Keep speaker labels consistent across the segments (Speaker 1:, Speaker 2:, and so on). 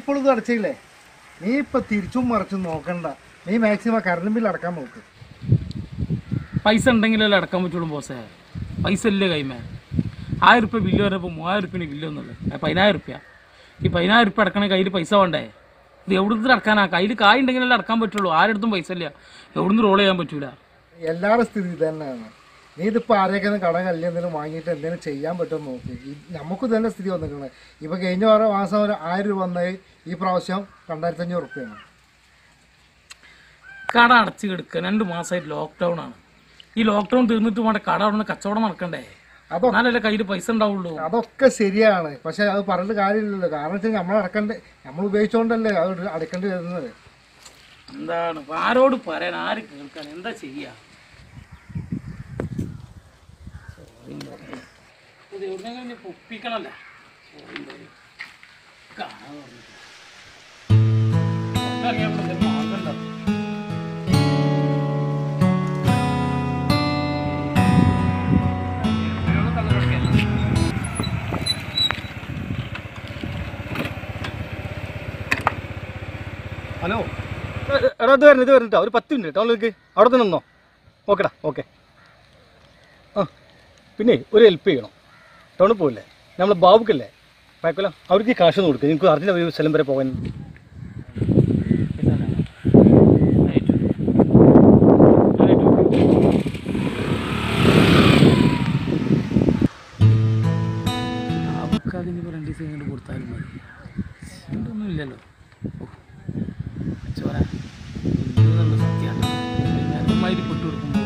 Speaker 1: ഇപ്പോഴും ഇത് അടച്ചില്ലേ? നീ ഇപ്പം തിരിച്ചും മറിച്ചും നോക്കണ്ട. നീ മാക്സിമം കറണ്ട് ബില്ല് അടക്കാൻ നോക്ക്.
Speaker 2: പൈസ ഉണ്ടെങ്കിലല്ലേ അടക്കാൻ പറ്റുള്ളൂ ബോസേ. പൈസ ഇല്ലേ കൈമേ? 1000 രൂപ ബില്ല് പറഞ്ഞപ്പോൾ 3000 രൂപ ബില്ല് ഒന്നുള്ളൂ. 10000 രൂപ. ഈ 10000 രൂപ അടക്കണേ കയ്യിൽ പൈസ വേണ്ടേ? ഇത് എവിടുന്ന് അടക്കാനാ? കയ്യിൽ കായ് ഉണ്ടെങ്കിലല്ലേ അടക്കാൻ പറ്റുള്ളൂ. ആരെടുത്തും പൈസ ഇല്ല, എവിടുന്ന് റോൾ ചെയ്യാൻ പറ്റൂല.
Speaker 1: എല്ലാവരുടെ സ്ഥിതി ഇത് തന്നെയാണ്. നീ ഇതിപ്പോൾ ആരെയൊക്കെ കട കല്ല് എന്തെങ്കിലും വാങ്ങിയിട്ട് എന്തെങ്കിലും ചെയ്യാൻ പറ്റുമെന്ന് നോക്കി. നമുക്ക് തന്നെ സ്ഥിതി വന്നിരിക്കുന്നത്. ഇപ്പോൾ കഴിഞ്ഞ മാസം ഒരു 1000 രൂപ വന്നത് ഈ പ്രാവശ്യം 2500 രൂപയാണ്.
Speaker 2: കട അടച്ച് കിടക്കുക. 2 മാസമായിട്ട് ലോക്ക്ഡൗൺ ആണ്. ഈ ലോക്ക്ഡൗൺ തീർന്നിട്ട് വേണ്ട കട അവിടെ നിന്ന് കച്ചവടം നടക്കണ്ടേ? എന്നാലല്ലേ കയ്യിൽ പൈസ ഉണ്ടാവുള്ളൂ.
Speaker 1: അതൊക്കെ ശരിയാണ്, പക്ഷെ അത് പറഞ്ഞിട്ട് കാര്യമില്ലല്ലോ. കാരണം വെച്ചാൽ നമ്മൾ ഉപയോഗിച്ചുകൊണ്ടല്ലേ അത് അടക്കേണ്ടി വരുന്നത്.
Speaker 2: എന്താണ് ആരോട് പറയാൻ, ആര് കേൾക്കാൻ, എന്താ ചെയ്യാ? ഒപ്പിക്കണല്ലേ.
Speaker 3: ഹലോ, എടാ ഇത് വരുന്നിട്ടാ ഒരു 10 മിനിറ്റ് ടൗണിലേക്ക് അവിടെ തന്നെ നിന്നോ. ഓക്കെടാ, ഓക്കെ. ആ പിന്നെ ഒരു ഹെൽപ്പ് ചെയ്യണം. ടൗണിൽ പോകില്ലേ, നമ്മൾ ബാബുക്കല്ലേ പാക്കല, അവർക്ക് കാശ് ഒന്ന് കൊടുക്കുക. എനിക്ക് അർജൻറ്റ് ഒരു സ്ഥലം വരെ പോകാൻ.
Speaker 2: ബാബുക്കാതിന് 2 ദിവസം ഇങ്ങോട്ട് കൊടുത്താലും മതി. ഒന്നും ഇല്ലല്ലോ. ചോര സത്യമായിട്ട് പൊട്ടു കൊടുക്കുമ്പോൾ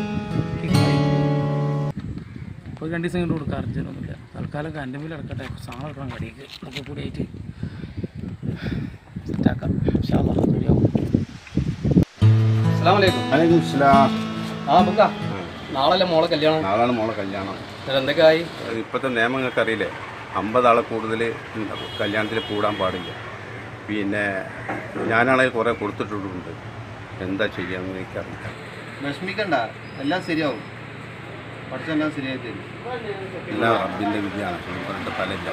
Speaker 2: ഇപ്പോൾ 2 ദിവസം കൊണ്ട് കൊടുക്കുക. അർജൻറ്റൊന്നുമില്ല. തൽക്കാലം കൻ്റെ ബില്ല് അടക്കട്ടെ. സാധനം എടുക്കണം കടിക്ക്. ഒക്കെ കൂടിയായിട്ട് സെറ്റാക്കാം. ശരിയാവും. നാളല്ലേ മോളെ കല്യാണം?
Speaker 4: നാളാണ് മോളെ കല്യാണം.
Speaker 2: എന്തൊക്കെ ആയി?
Speaker 4: ഇപ്പോഴത്തെ നിയമങ്ങൾക്ക് അറിയില്ലേ, 50 ആളെ കൂടുതൽ കല്യാണത്തിൽ കൂടാൻ പാടില്ല. പിന്നെ ഞാനാണെങ്കിൽ കുറേ കൊടുത്തിട്ടുണ്ട്. എന്താ ചെയ്യാമെന്ന് എനിക്കറിയില്ല.
Speaker 5: വിഷമിക്കണ്ട, എല്ലാം ശരിയാവും. പഠിച്ചെല്ലാം ശരിയായി തരും.
Speaker 4: എല്ലാം റബ്ബിൻ്റെ വിദ്യയാണ്. പറഞ്ഞിട്ട് ഫലമില്ല.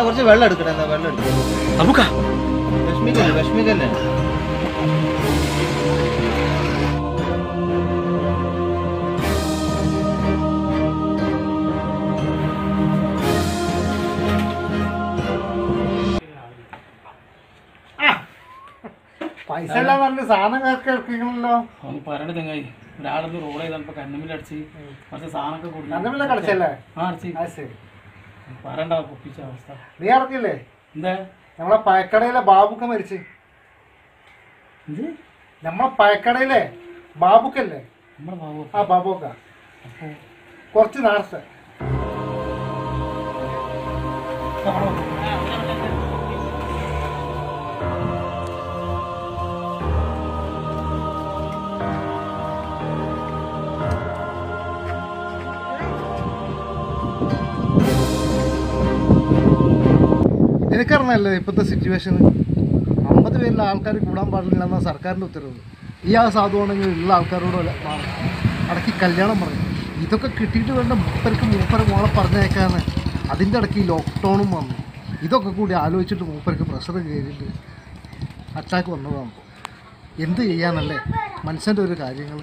Speaker 5: കുറച്ച് വെള്ളം എടുക്കണേ. വെള്ളം എടുക്കണം. വിഷമിക്കല്ലേ.
Speaker 1: പൈസ എല്ലാം നല്ല സാധനങ്ങളൊക്കെ ഇറക്കിക്കണല്ലോ.
Speaker 2: അവന് പറയണ തെങ്ങായി. ഒരാളൊന്ന് റോൾ ചെയ്തപ്പോൾ കണ്ണുമില്ലടിച്ച് കുറച്ച് സാധനമൊക്കെ കൊടുത്തു.
Speaker 1: അടച്ചല്ലേ?
Speaker 2: അടിച്ച് പറയണ്ട പൊപ്പിച്ച അവസ്ഥ.
Speaker 1: നീ അറിഞ്ഞില്ലേ
Speaker 2: എന്താ?
Speaker 1: നമ്മളെ പഴക്കടയിലെ ബാബുക്ക മരിച്ച്. നമ്മളെ പഴക്കടയിലെ ബാബുക്കല്ലേ?
Speaker 2: നമ്മളെ ബാബു.
Speaker 1: ആ ബാബുക്ക
Speaker 2: അപ്പോൾ
Speaker 1: കുറച്ച് നേരത്തെ എനിക്കറിഞ്ഞല്ലേ ഇപ്പോഴത്തെ സിറ്റുവേഷൻ. 50 പേരിലെ ആൾക്കാർ കൂടാൻ പാടില്ല എന്നാണ് സർക്കാരിൻ്റെ ഉത്തരവ്. ഈ ആ സാധുവാണെങ്കിൽ ഉള്ള ആൾക്കാരോട് അടക്കി കല്യാണം പറഞ്ഞു. ഇതൊക്കെ കിട്ടിയിട്ട് വേണ്ട മൂപ്പരെ മോളെ പറഞ്ഞേക്കാന്ന്. അതിൻ്റെ ഇടയ്ക്ക് ഈ ലോക്ക്ഡൗണും വന്നു. ഇതൊക്കെ കൂടി ആലോചിച്ചിട്ട് മൂപ്പർക്ക് പ്രഷർ കയറിയിട്ട് അറ്റാക്ക് വന്നതാണ്. എന്ത് ചെയ്യാനല്ലേ മനുഷ്യൻ്റെ ഒരു കാര്യങ്ങൾ.